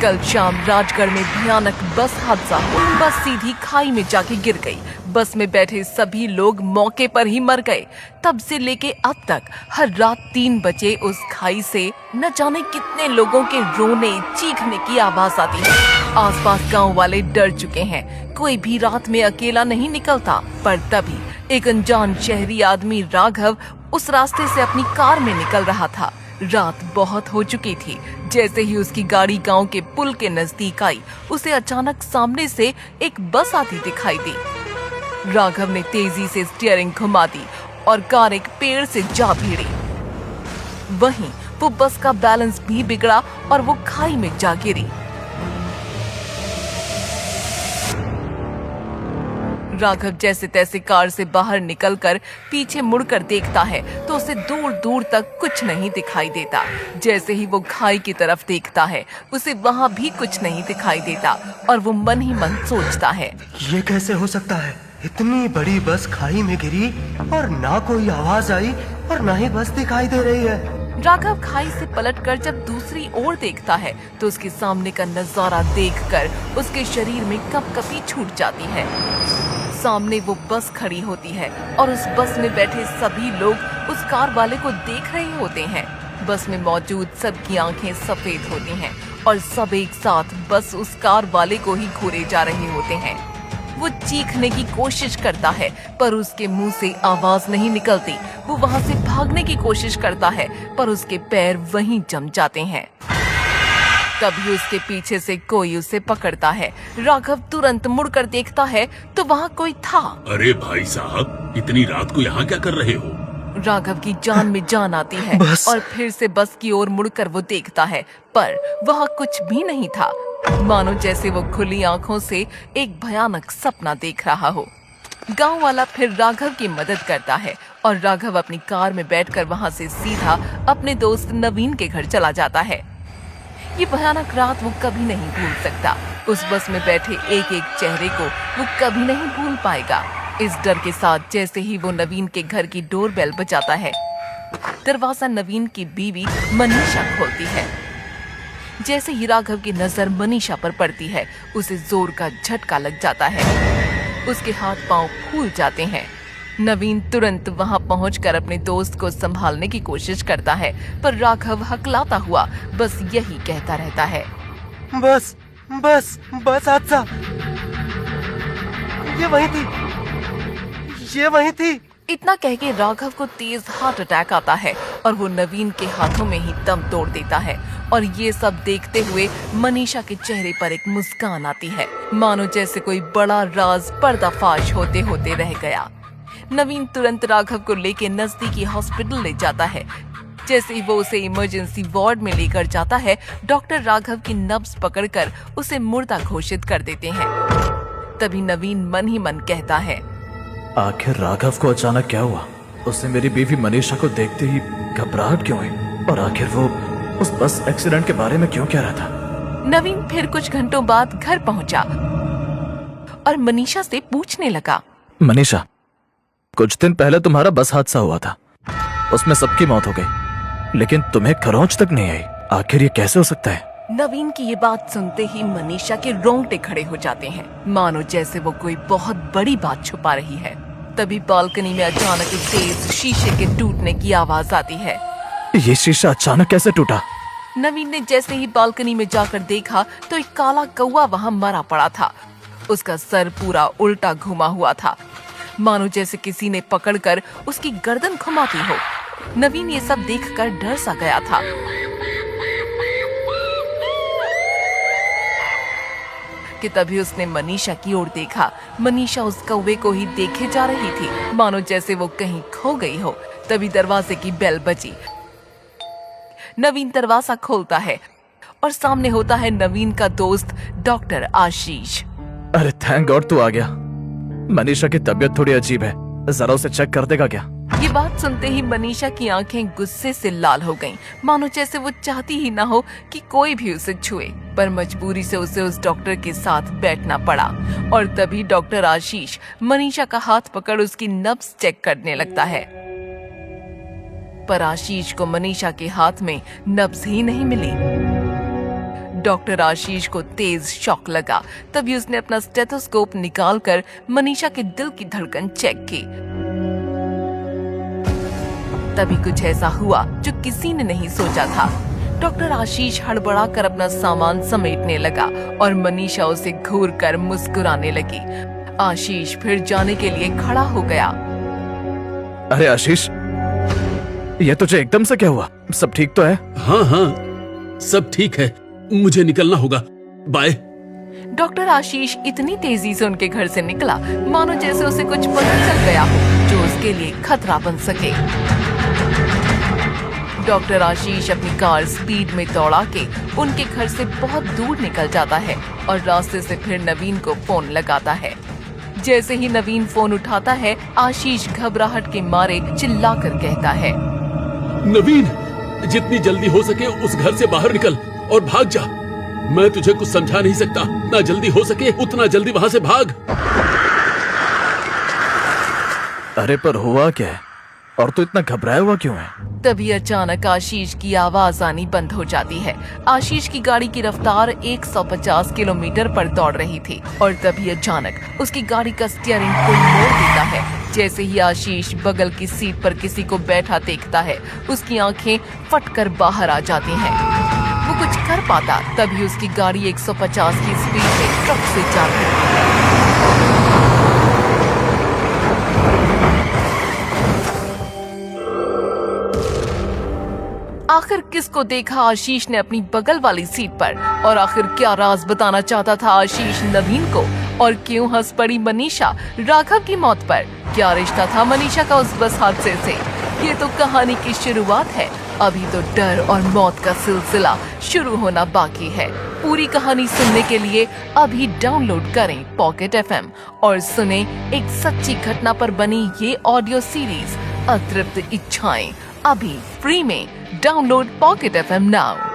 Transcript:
कल शाम राजगढ़ में भयानक बस हादसा हुआ। बस सीधी खाई में जाके गिर गई। बस में बैठे सभी लोग मौके पर ही मर गए। तब से लेके अब तक हर रात 3 बजे उस खाई से न जाने कितने लोगों के रोने चीखने की आवाज आती है। आसपास गांव वाले डर चुके हैं, कोई भी रात में अकेला नहीं निकलता। पर तभी एक अनजान शहरी आदमी राघव उस रास्ते से अपनी कार में निकल रहा था। रात बहुत हो चुकी थी। जैसे ही उसकी गाड़ी गांव के पुल के नजदीक आई, उसे अचानक सामने से एक बस आती दिखाई दी। राघव ने तेजी से स्टीयरिंग घुमा दी और कार एक पेड़ से जा भिड़ी। वहीं वो बस का बैलेंस भी बिगड़ा और वो खाई में जा गिरी। राघव जैसे तैसे कार से बाहर निकलकर पीछे मुड़कर देखता है तो उसे दूर दूर तक कुछ नहीं दिखाई देता। जैसे ही वो खाई की तरफ देखता है, उसे वहाँ भी कुछ नहीं दिखाई देता और वो मन ही मन सोचता है, ये कैसे हो सकता है? इतनी बड़ी बस खाई में गिरी और ना कोई आवाज आई और ना ही बस दिखाई दे रही है। राघव खाई से पलटकर जब दूसरी ओर देखता है तो उसके सामने का नजारा देखकर उसके शरीर में कपकपी छूट जाती है। सामने वो बस खड़ी होती है और उस बस में बैठे सभी लोग उस कार वाले को देख रहे होते हैं। बस में मौजूद सबकी आंखें सफेद होती हैं और सब एक साथ बस उस कार वाले को ही घूरे जा रहे होते हैं। वो चीखने की कोशिश करता है पर उसके मुंह से आवाज नहीं निकलती। वो वहाँ से भागने की कोशिश करता है पर उसके पैर वहीं जम जाते हैं। तभी उसके पीछे से कोई उसे पकड़ता है। राघव तुरंत मुड़कर देखता है तो वहाँ कोई था। अरे भाई साहब, इतनी रात को यहाँ क्या कर रहे हो? राघव की जान में जान आती है और फिर से बस की ओर मुड़कर वो देखता है पर वहाँ कुछ भी नहीं था। मानो जैसे वो खुली आंखों से एक भयानक सपना देख रहा हो। गांव वाला फिर राघव की मदद करता है और राघव अपनी कार में बैठकर वहाँ से सीधा अपने दोस्त नवीन के घर चला जाता है। ये भयानक रात वो कभी नहीं भूल सकता। उस बस में बैठे एक एक चेहरे को वो कभी नहीं भूल पाएगा। इस डर के साथ जैसे ही वो नवीन के घर की डोरबेल बजाता है, दरवाजा नवीन की बीवी मनीषा खोलती है। जैसे ही राघव की नजर मनीषा पर पड़ती है, उसे जोर का झटका लग जाता है। उसके हाथ पांव फूल जाते हैं। नवीन तुरंत वहां पहुंचकर अपने दोस्त को संभालने की कोशिश करता है पर राघव हकलाता हुआ बस यही कहता रहता है, बस बस बस हादसा, ये वही थी। इतना कह के राघव को तेज हार्ट अटैक आता है और वो नवीन के हाथों में ही दम तोड़ देता है। और ये सब देखते हुए मनीषा के चेहरे पर एक मुस्कान आती है, मानो जैसे कोई बड़ा राज पर्दाफाश होते होते रह गया। नवीन तुरंत राघव को लेके नजदीकी हॉस्पिटल ले जाता है। जैसे ही वो उसे इमरजेंसी वार्ड में लेकर जाता है, डॉक्टर राघव की नब्ज पकड़कर उसे मुर्दा घोषित कर देते हैं। तभी नवीन मन ही मन कहता है, आखिर राघव को अचानक क्या हुआ? उसने मेरी बीवी मनीषा को देखते ही घबराहट क्यों हुई? और आखिर वो उस बस एक्सीडेंट के बारे में क्यों कह रहा था? नवीन फिर कुछ घंटों बाद घर पहुंचा और मनीषा से पूछने लगा, मनीषा, कुछ दिन पहले तुम्हारा बस हादसा हुआ था, उसमें सबकी मौत हो गई, लेकिन तुम्हें खरोंच तक नहीं आई। आखिर ये कैसे हो सकता है? नवीन की ये बात सुनते ही मनीषा के रोंगटे खड़े हो जाते हैं, मानो जैसे वो कोई बहुत बड़ी बात छुपा रही है। तभी बालकनी में अचानक एक तेज शीशे के टूटने की आवाज आती है। ये शीशा अचानक कैसे टूटा? नवीन ने जैसे ही बालकनी में जाकर देखा तो एक काला कौवा वहाँ मरा पड़ा था। उसका सर पूरा उल्टा घुमा हुआ था, मानो जैसे किसी ने पकड़कर उसकी गर्दन घुमाती हो। नवीन ये सब देखकर डर सा गया था। कि तभी उसने मनीषा की ओर देखा। मनीषा उस कौवे को ही देखे जा रही थी, मानो जैसे वो कहीं खो गई हो। तभी दरवाजे की बेल बजी। नवीन दरवाजा खोलता है और सामने होता है नवीन का दोस्त डॉक्टर आशीष। अरे थैंक गॉड तू आ गया। मनीषा की तबीयत थोड़ी अजीब है, जरा उसे चेक कर देगा क्या? ये बात सुनते ही मनीषा की आंखें गुस्से से लाल हो गईं, मानो जैसे वो चाहती ही ना हो कि कोई भी उसे छुए, पर मजबूरी से उसे उस डॉक्टर के साथ बैठना पड़ा। और तभी डॉक्टर आशीष मनीषा का हाथ पकड़ उसकी नब्ज चेक करने लगता है, पर आशीष को मनीषा के हाथ में नब्ज ही नहीं मिली। डॉक्टर आशीष को तेज शॉक लगा। तभी उसने अपना स्टेथोस्कोप निकालकर मनीषा के दिल की धड़कन चेक की। तभी कुछ ऐसा हुआ जो किसी ने नहीं सोचा था। डॉक्टर आशीष हड़बड़ाकर अपना सामान समेटने लगा और मनीषा उसे घूरकर मुस्कुराने लगी। आशीष फिर जाने के लिए खड़ा हो गया। अरे आशीष, ये तुझे एकदम से क्या हुआ? सब ठीक तो है? हाँ हाँ, सब ठीक है, मुझे निकलना होगा, बाय। डॉक्टर आशीष इतनी तेजी से उनके घर से निकला मानो जैसे उसे कुछ पता चल गया हो जो उसके लिए खतरा बन सके। डॉक्टर आशीष अपनी कार स्पीड में दौड़ा के उनके घर से बहुत दूर निकल जाता है और रास्ते से फिर नवीन को फोन लगाता है। जैसे ही नवीन फोन उठाता है, आशीष घबराहट के मारे चिल्लाकर कहता है, नवीन, जितनी जल्दी हो सके उस घर से बाहर निकल और भाग जा। मैं तुझे कुछ समझा नहीं सकता, ना जल्दी हो सके उतना जल्दी वहाँ से भाग। अरे पर हुआ क्या है और तू इतना घबराया हुआ क्यों है? तभी अचानक आशीष की आवाज आनी बंद हो जाती है। आशीष की गाड़ी की रफ्तार 150 किलोमीटर पर दौड़ रही थी और तभी अचानक उसकी गाड़ी का स्टीयरिंग कोई मोड़ देता है। जैसे ही आशीष बगल की सीट पर किसी को बैठा देखता है, उसकी आंखें फटकर बाहर आ जाती हैं। वो कुछ कर पाता तभी उसकी गाड़ी 150 की स्पीड में ट्रक से जा भिड़ती है। आखिर किसको देखा आशीष ने अपनी बगल वाली सीट पर, और आखिर क्या राज बताना चाहता था आशीष नवीन को, और क्यों हंस पड़ी मनीषा राघव की मौत पर? क्या रिश्ता था मनीषा का उस बस हादसे से? ये तो कहानी की शुरुआत है, अभी तो डर और मौत का सिलसिला शुरू होना बाकी है। पूरी कहानी सुनने के लिए अभी डाउनलोड करें पॉकेट FM और सुने एक सच्ची घटना पर बनी ये ऑडियो सीरीज अतृप्त इच्छाएं, अभी फ्री में। Download pocket FM now.